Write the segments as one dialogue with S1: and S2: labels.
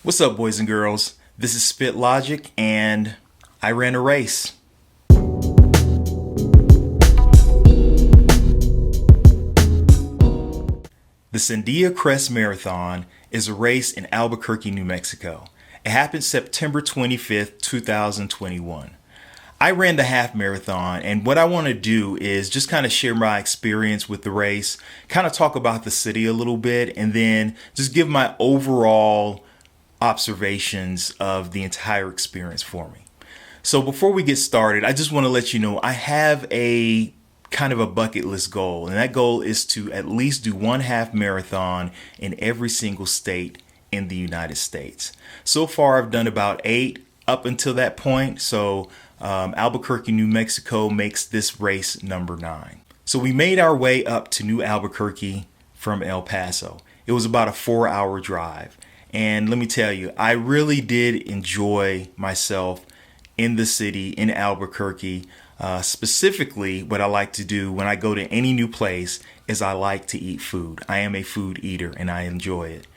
S1: What's up, boys and girls? This is Spit Logic, and I ran a race. The Sandia Crest Marathon is a race in Albuquerque, New Mexico. It happened September 25th, 2021. I ran the half marathon, and what I want to do is just kind of share my experience with the race, kind of talk about the city a little bit, and then just give my overall observations of the entire experience for me. So before we get started, I just want to let you know I have a kind of a bucket list goal, and that goal is to at least do one half marathon in every single state in the United States. So far, I've done about 8 up until that point. So Albuquerque, New Mexico makes this race number 9. So we made our way up to New Albuquerque from El Paso. It was about a 4-hour drive. And let me tell you, I really did enjoy myself in the city, in Albuquerque. Specifically, what I like to do when I go to any new place is I like to eat food. I am a food eater and I enjoy it.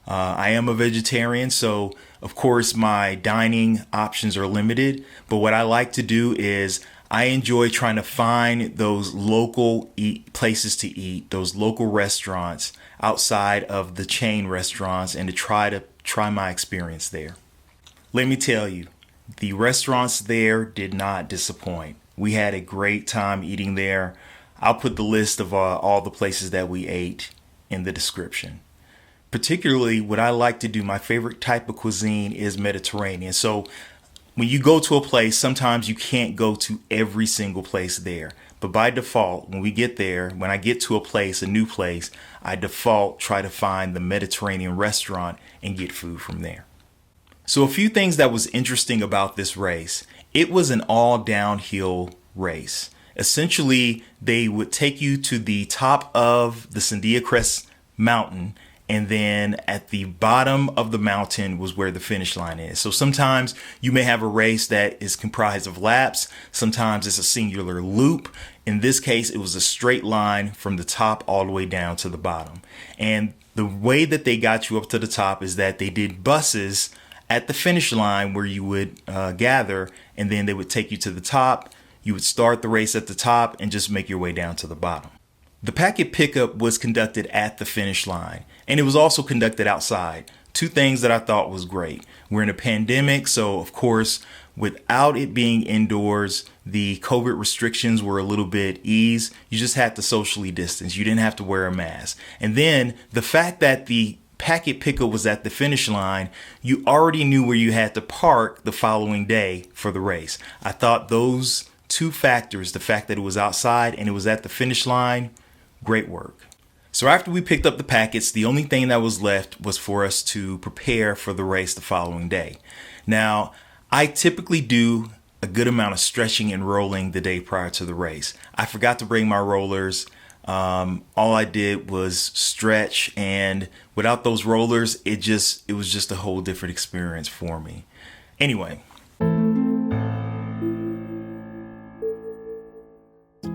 S1: I am a vegetarian, so of course my dining options are limited. But what I like to do is I enjoy trying to find those local places to eat, those local restaurants outside of the chain restaurants, and to try my experience there. Let me tell you, the restaurants there did not disappoint. We had a great time eating there. I'll put the list of all the places that we ate in the description. Particularly what I like to do, my favorite type of cuisine is Mediterranean. So when you go to a place, sometimes you can't go to every single place there. But by default, when I get to a place, a new place, I default try to find the Mediterranean restaurant and get food from there. So a few things that was interesting about this race. It was an all downhill race. Essentially, they would take you to the top of the Sandia Crest mountain, and then at the bottom of the mountain was where the finish line is. So sometimes you may have a race that is comprised of laps. Sometimes it's a singular loop. In this case, it was a straight line from the top all the way down to the bottom. And the way that they got you up to the top is that they did buses at the finish line where you would gather, and then they would take you to the top. You would start the race at the top and just make your way down to the bottom. The packet pickup was conducted at the finish line, and it was also conducted outside. 2 things that I thought was great. We're in a pandemic, so of course, without it being indoors, the COVID restrictions were a little bit eased. You just had to socially distance. You didn't have to wear a mask. And then the fact that the packet pickup was at the finish line, you already knew where you had to park the following day for the race. I thought those 2 factors, the fact that it was outside and it was at the finish line, great work. So after we picked up the packets, the only thing that was left was for us to prepare for the race the following day. Now, I typically do a good amount of stretching and rolling the day prior to the race. I forgot to bring my rollers. All I did was stretch, and without those rollers, it was just a whole different experience for me. Anyway.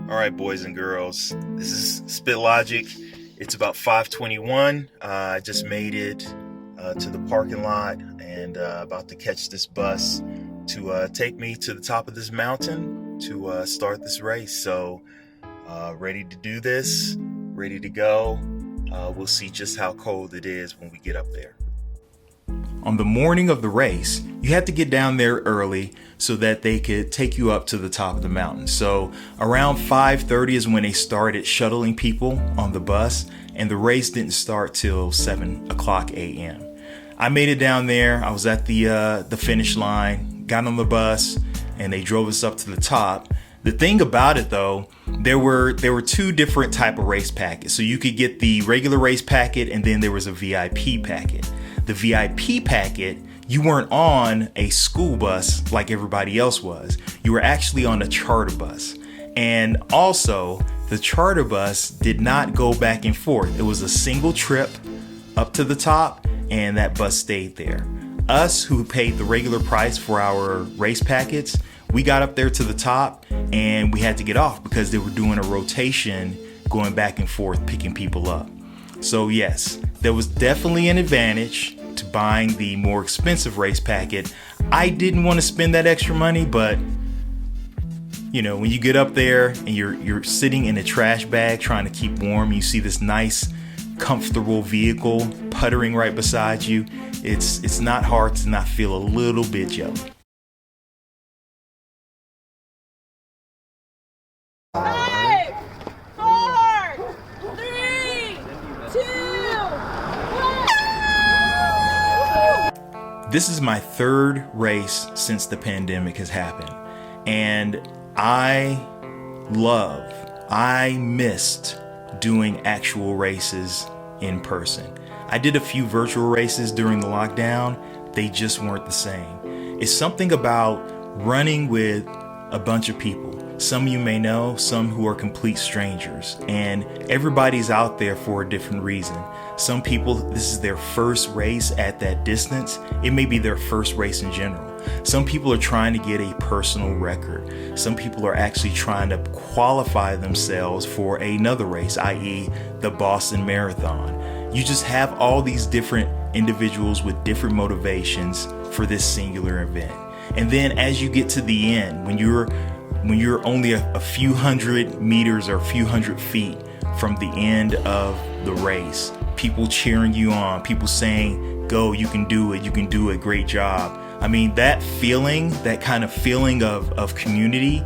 S1: All right, boys and girls, this is Spit Logic. It's about 5:21. I just made it to the parking lot and about to catch this bus to take me to the top of this mountain to start this race. So ready to do this, ready to go. We'll see just how cold it is when we get up there. On the morning of the race, you had to get down there early so that they could take you up to the top of the mountain. So around 5:30 is when they started shuttling people on the bus, and the race didn't start till 7:00 a.m. I made it down there. I was at the finish line, got on the bus, and they drove us up to the top. The thing about it, though, there were 2 different type of race packets. So you could get the regular race packet, and then there was a VIP packet. The VIP packet, you weren't on a school bus like everybody else was. You were actually on a charter bus. And also, the charter bus did not go back and forth. It was a single trip up to the top, and that bus stayed there. Us who paid the regular price for our race packets, we got up there to the top, and we had to get off because they were doing a rotation going back and forth, picking people up. So yes, there was definitely an advantage to buying the more expensive race packet. I didn't want to spend that extra money, but you know, when you get up there and you're sitting in a trash bag trying to keep warm, you see this nice, comfortable vehicle puttering right beside you. It's not hard to not feel a little bit jelly.
S2: 5, 4, 3, 2, 1.
S1: This is my third race since the pandemic has happened, and I missed doing actual races in person. I did a few virtual races during the lockdown. They just weren't the same. It's something about running with a bunch of people. Some you may know, some who are complete strangers, and everybody's out there for a different reason. Some people, this is their first race at that distance. It may be their first race in general. Some people are trying to get a personal record. Some people are actually trying to qualify themselves for another race, i.e. the Boston Marathon. You just have all these different individuals with different motivations for this singular event. And then as you get to the end, when you're only a few hundred meters or a few hundred feet from the end of the race, people cheering you on, people saying, go, you can do it, great job. I mean, that feeling, that kind of feeling of community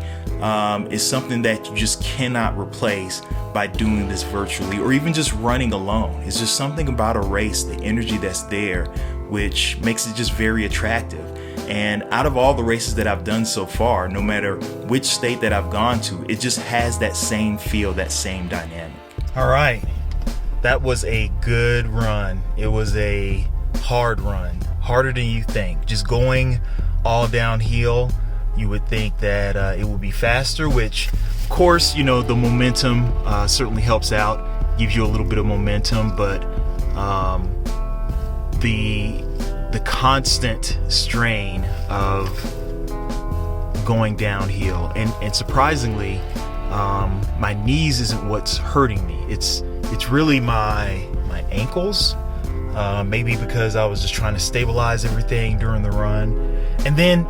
S1: is something that you just cannot replace by doing this virtually or even just running alone. It's just something about a race, the energy that's there, which makes it just very attractive. And out of all the races that I've done so far, no matter which state that I've gone to, it just has that same feel, that same dynamic. All right, that was a good run. It was a hard run, harder than you think. Just going all downhill, you would think that it would be faster, which of course, you know, the momentum certainly helps out, gives you a little bit of momentum, but the constant strain of going downhill, and surprisingly, my knees isn't what's hurting me. It's really my ankles. Maybe because I was just trying to stabilize everything during the run. And then,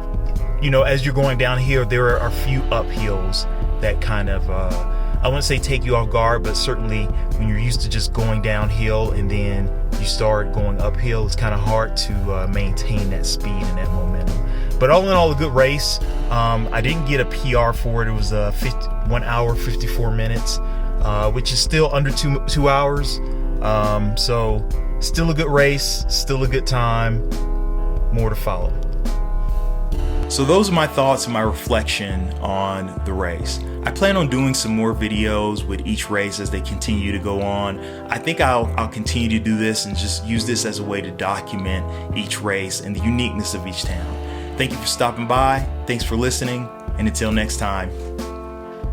S1: you know, as you're going downhill, there are a few uphills that kind of, I wouldn't say take you off guard, but certainly when you're used to just going downhill and then you start going uphill, it's kind of hard to maintain that speed and that momentum. But all in all, a good race. I didn't get a PR for it. It was 1 hour, 54 minutes, which is still under 2 hours. So still a good race, still a good time, more to follow. So those are my thoughts and my reflection on the race. I plan on doing some more videos with each race as they continue to go on. I think I'll continue to do this and just use this as a way to document each race and the uniqueness of each town. Thank you for stopping by. Thanks for listening. And until next time,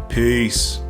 S1: peace.